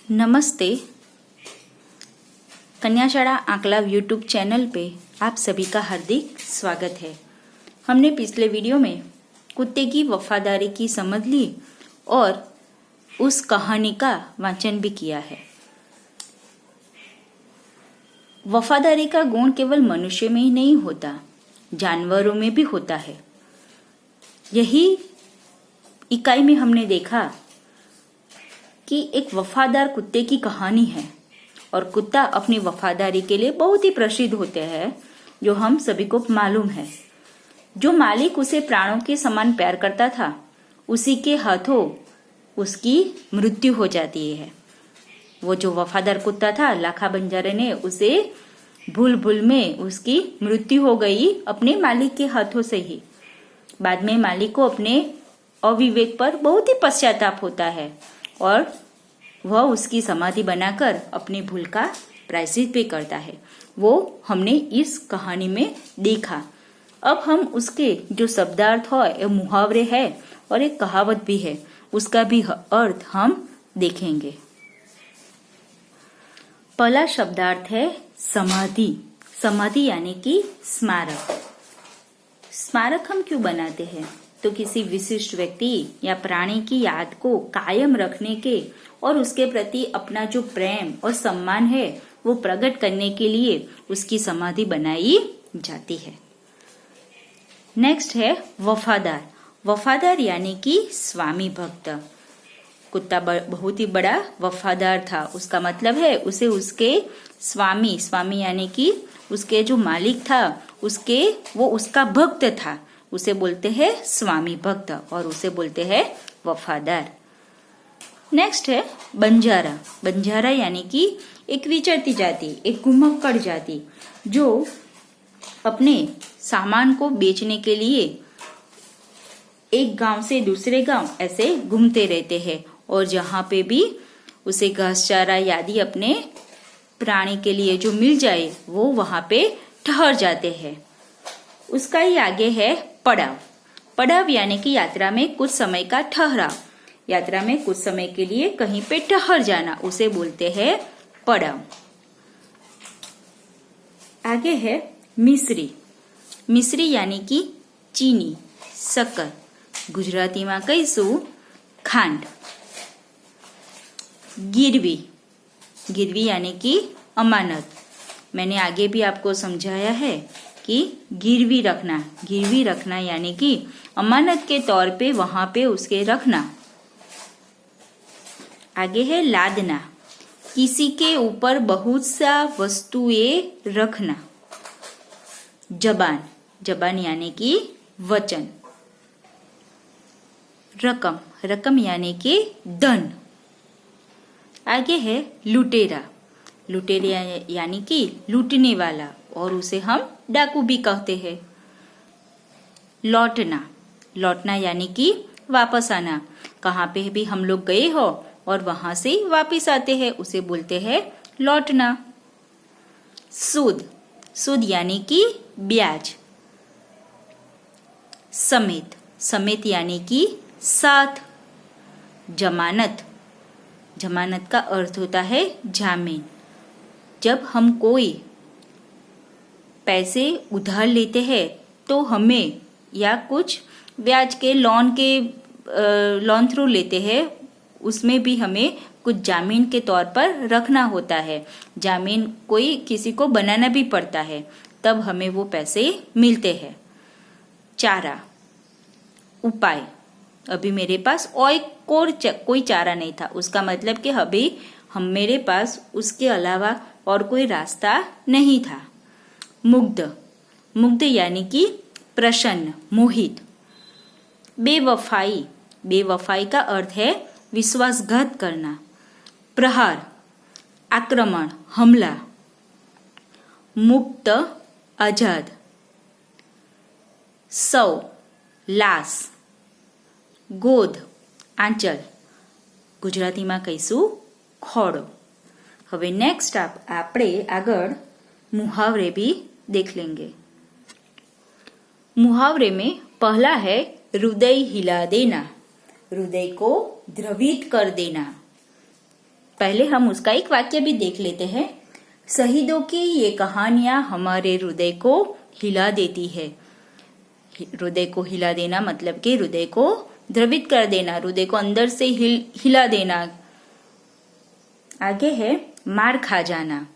नमस्ते। कन्याशाला Ankla YouTube channel पे आप सभी का हार्दिक स्वागत है। हमने पिछले वीडियो में कुत्ते की वफादारी की समझ ली और उस कहानी का वाचन भी किया है। वफादारी का गुण केवल मनुष्य में ही नहीं होता, जानवरों में भी होता है। यही इकाई में हमने देखा कि एक वफादार कुत्ते की कहानी है और कुत्ता अपनी वफादारी के लिए बहुत ही प्रसिद्ध होते हैं, जो हम सभी को मालूम है। जो मालिक उसे प्राणों के समान प्यार करता था, उसी के हाथों उसकी मृत्यु हो जाती है। वो जो वफादार कुत्ता था, लाखा बंजारे ने उसे भूल भूल में उसकी मृत्यु हो गई अपने मालिक के हाथों से ही। बाद में मालिक को अपने अविवेक पर बहुत ही पश्चाताप होता है और वह उसकी समाधि बनाकर अपनी भूल का प्रायश्चित भी करता है। वो हमने इस कहानी में देखा। अब हम उसके जो शब्दार्थ है, मुहावरे है और एक कहावत भी है, उसका भी अर्थ हम देखेंगे। पहला शब्दार्थ है समाधि। समाधि यानी कि स्मारक। स्मारक हम क्यों बनाते हैं? तो किसी विशिष्ट व्यक्ति या प्राणी की याद को कायम रखने के और उसके प्रति अपना जो प्रेम और सम्मान है वो प्रकट करने के लिए उसकी समाधि बनाई जाती है। नेक्स्ट है वफादार। वफादार यानी कि स्वामी भक्त। कुत्ता बहुत ही बड़ा वफादार था। उसका मतलब है उसे उसके स्वामी यानी कि उसके जो मालिक था वो उसका भक्त था, उसे बोलते हैं स्वामी भक्त और उसे बोलते हैं वफादार। नेक्स्ट है बंजारा। बंजारा यानी कि एक विचरती जाति, एक घुमक्कड़ जाति, जो अपने सामान को बेचने के लिए एक गांव से दूसरे गांव ऐसे घूमते रहते हैं और जहां पे भी उसे घास चारा आदि अपने प्राणी के लिए जो मिल जाए वो वहां पे ठहर जाते हैं। उसका ही आगे है पड़ाव। पड़ाव यानी कि यात्रा में कुछ समय का ठहराव, यात्रा में कुछ समय के लिए कहीं पे ठहर जाना, उसे बोलते हैं पड़ाव। आगे है मिश्री। मिश्री यानी कि चीनी, शक्कर, गुजराती में कहीशु खांड। गिरवी। गिरवी यानी कि अमानत। मैंने आगे भी आपको समझाया है कि गिरवी रखना यानी कि अमानत के तौर पे वहां पे उसके रखना। आगे है लादना। किसी के ऊपर बहुत सा वस्तुएं रखना। जबान। जबान यानी कि वचन। रकम। रकम यानी कि धन। आगे है लुटेरा। लुटेरा यानी कि लूटने वाला और उसे हम डाकू भी कहते हैं। लौटना। लौटना यानी कि वापस आना। कहाँ पे भी हम लोग गए हो और वहां से वापस आते हैं, उसे बोलते हैं लौटना। सूद। सूद यानी कि ब्याज। समेत। समेत यानी कि साथ। जमानत। जमानत का अर्थ होता है जामीन। जब हम कोई पैसे उधार लेते हैं तो हमें या कुछ ब्याज के लोन थ्रू लेते हैं, उसमें भी हमें कुछ जामीन के तौर पर रखना होता है। जामीन कोई किसी को बनाना भी पड़ता है, तब हमें वो पैसे मिलते हैं। चारा। उपाय। अभी मेरे पास और कोई चारा नहीं था, उसका मतलब कि अभी मेरे पास उसके अलावा और कोई रास्ता नहीं था। मुग्ध। मुग्ध यानी कि प्रसन्न, मोहित। बेवफाई। बेवफाई का अर्थ है विश्वासघात करना। प्रहार, आक्रमण, हमला। मुक्त, आजाद। सौ, लाश। गोद, आंचल, ગુજરાતીમાં કહીશું ખોડો। હવે नेक्स्ट આપણે આગળ मुहावरे भी देख लेंगे। मुहावरे में पहला है हृदय हिला देना, हृदय को द्रवित कर देना। पहले हम उसका एक वाक्य भी देख लेते हैं। शहीदों की ये कहानियां हमारे हृदय को हिला देती है। हृदय को हिला देना मतलब कि हृदय को द्रवित कर देना, हृदय को अंदर से हिला देना। आगे है मार खा जाना।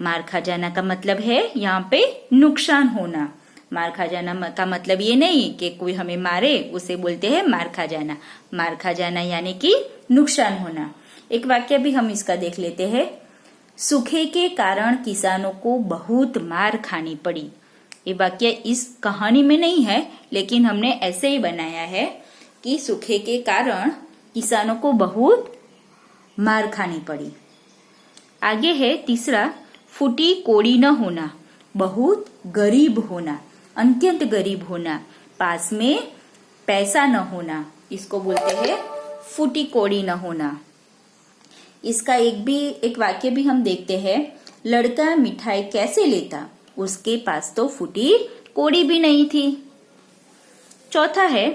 मार खा जाना का मतलब है यहाँ पे नुकसान होना। मार खा जाना का मतलब ये नहीं कि कोई हमें मारे, उसे बोलते हैं मार खा जाना। मार खा जाना यानी कि नुकसान होना। एक वाक्य भी हम इसका देख लेते हैं। सूखे के कारण किसानों को बहुत मार खानी पड़ी। ये वाक्य इस कहानी में नहीं है, लेकिन हमने ऐसे ही बनाया है कि सूखे के कारण किसानों को बहुत मार खानी पड़ी। आगे है तीसरा, फूटी कोड़ी न होना, बहुत गरीब होना, अत्यंत गरीब होना, पास में पैसा न होना, इसको बोलते हैं फूटी कोड़ी न होना। इसका एक वाक्य भी हम देखते हैं। लड़का मिठाई कैसे लेता, उसके पास तो फूटी कोड़ी भी नहीं थी। चौथा है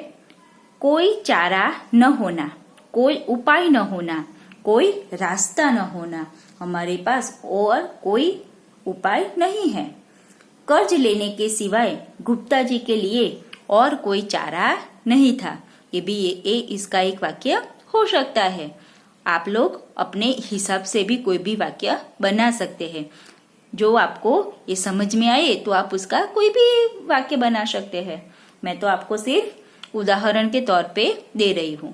कोई चारा न होना, कोई उपाय न होना, कोई रास्ता न होना, हमारे पास और कोई उपाय नहीं है। कर्ज लेने के सिवाय गुप्ता जी के लिए और कोई चारा नहीं था। ये भी इसका एक वाक्य हो सकता है। आप लोग अपने हिसाब से भी कोई भी वाक्य बना सकते हैं। जो आपको ये समझ में आए तो आप उसका कोई भी वाक्य बना सकते हैं। मैं तो आपको सिर्फ उदाहरण के तौर पे दे रही हूँ।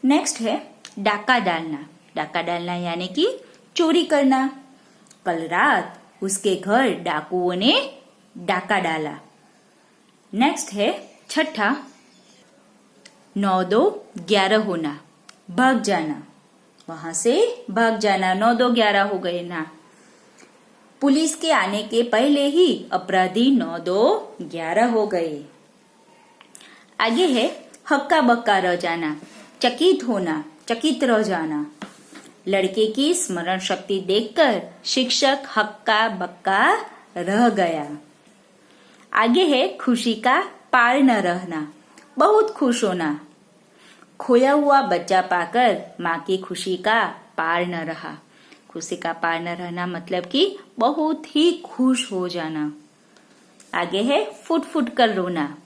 नेक्स्ट है डाका डालना। डाका डालना यानी कि चोरी करना। कल रात उसके घर डाकुओं ने डाका डाला। नेक्स्ट है छठा, 9-2-11 होना, भाग जाना, वहां से भाग जाना। 9-2-11 हो गए ना। पुलिस के आने के पहले ही अपराधी 9-2-11 हो गए। आगे है हक्का बक्का रह जाना, चकित होना, चकित रह जाना। लड़के की स्मरण शक्ति देखकर शिक्षक हक्का बक्का रह गया। आगे है खुशी का पार न रहना, बहुत खुश होना। खोया हुआ बच्चा पाकर माँ की खुशी का पार न रहा। खुशी का पार न रहना मतलब कि बहुत ही खुश हो जाना। आगे है फुट फुट कर रोना,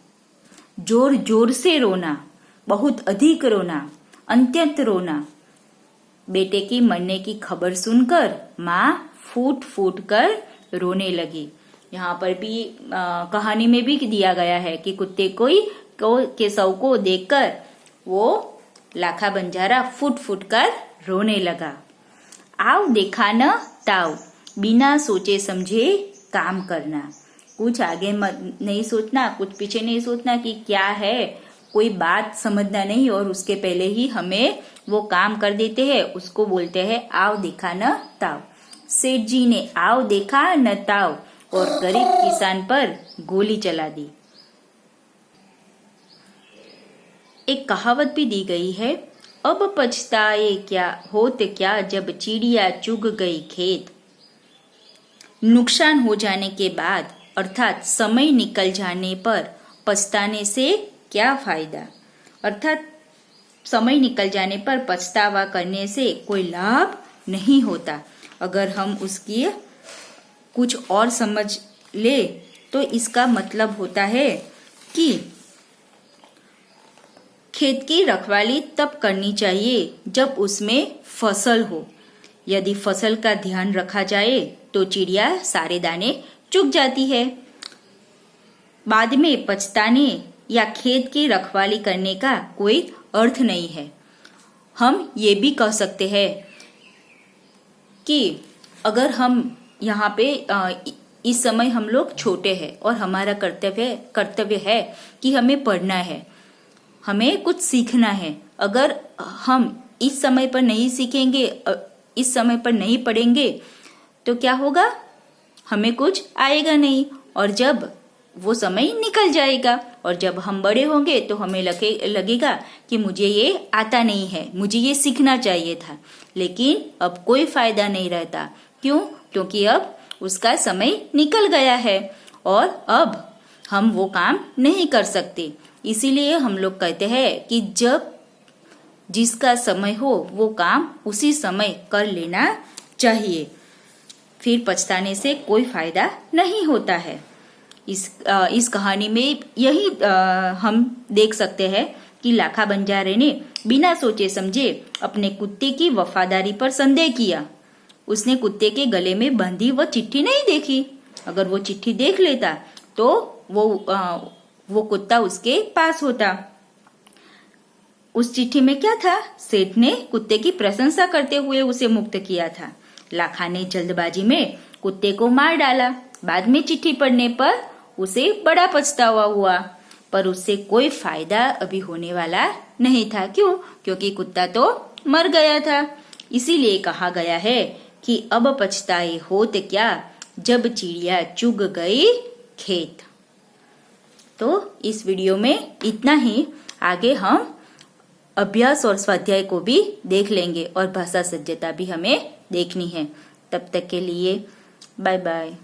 जोर जोर से रोना, बहुत अधिक रोना, अत्यंत रोना। बेटे की मरने की खबर सुनकर माँ फूट फूट कर रोने लगी। यहाँ पर भी कहानी में भी दिया गया है कि कुत्ते के शव को देखकर वो लाखा बंजारा फुट फुट कर रोने लगा। आव देखा न ताव, बिना सोचे समझे काम करना। कुछ आगे नहीं सोचना, कुछ पीछे नहीं सोचना कि क्या है, कोई बात समझना नहीं और उसके पहले ही हमें वो काम कर देते हैं, उसको बोलते हैं आव देखा न ताव। सेठ जी ने आव देखा न ताव और गरीब किसान पर गोली चला दी। एक कहावत भी दी गई है, अब पछताए क्या होत क्या जब चिड़िया चुग गई खेत। नुकसान हो जाने के बाद अर्थात समय निकल जाने पर पछताने से क्या फायदा। अर्थात समय निकल जाने पर पछतावा करने से कोई लाभ नहीं होता। अगर हम उसकी कुछ और समझ ले तो इसका मतलब होता है कि खेत की रखवाली तब करनी चाहिए जब उसमें फसल हो। यदि फसल का ध्यान रखा जाए तो चिड़िया सारे दाने चुग जाती है। बाद में पछताने या खेत की रखवाली करने का कोई अर्थ नहीं है। हम ये भी कह सकते हैं कि अगर हम यहाँ पे इस समय हम लोग छोटे हैं और हमारा कर्तव्य है कि हमें पढ़ना है, हमें कुछ सीखना है। अगर हम इस समय पर नहीं सीखेंगे, इस समय पर नहीं पढ़ेंगे तो क्या होगा, हमें कुछ आएगा नहीं और जब वो समय निकल जाएगा और जब हम बड़े होंगे तो हमें लगेगा कि मुझे ये आता नहीं है, मुझे ये सीखना चाहिए था, लेकिन अब कोई फायदा नहीं रहता। क्यों? क्योंकि अब उसका समय निकल गया है और अब हम वो काम नहीं कर सकते। इसीलिए हम लोग कहते हैं कि जब जिसका समय हो वो काम उसी समय कर लेना चाहिए, फिर पछताने से कोई फायदा नहीं होता है। इस कहानी में यही हम देख सकते हैं कि लाखा बंजारे ने बिना सोचे समझे अपने कुत्ते की वफादारी पर संदेह किया। उसने कुत्ते के गले में बंधी वो चिट्ठी नहीं देखी। अगर वो चिट्ठी देख लेता तो वो कुत्ता उसके पास होता। उस चिट्ठी में क्या था? सेठ ने कुत्ते की प्रशंसा करते हुए उसे मुक्त किया था। लाखा ने जल्दबाजी में कुत्ते को मार डाला। बाद में चिट्ठी पढ़ने पर उसे बड़ा पछतावा हुआ, पर उससे कोई फायदा अभी होने वाला नहीं था। क्यों? क्योंकि कुत्ता तो मर गया था। इसीलिए कहा गया है कि अब पछताए होत क्या, जब चिड़िया चुग गई खेत। तो इस वीडियो में इतना ही। आगे हम अभ्यास और स्वाध्याय को भी देख लेंगे और भाषा सज्जता भी हमें देखनी है। तब तक के लिए बाय बाय।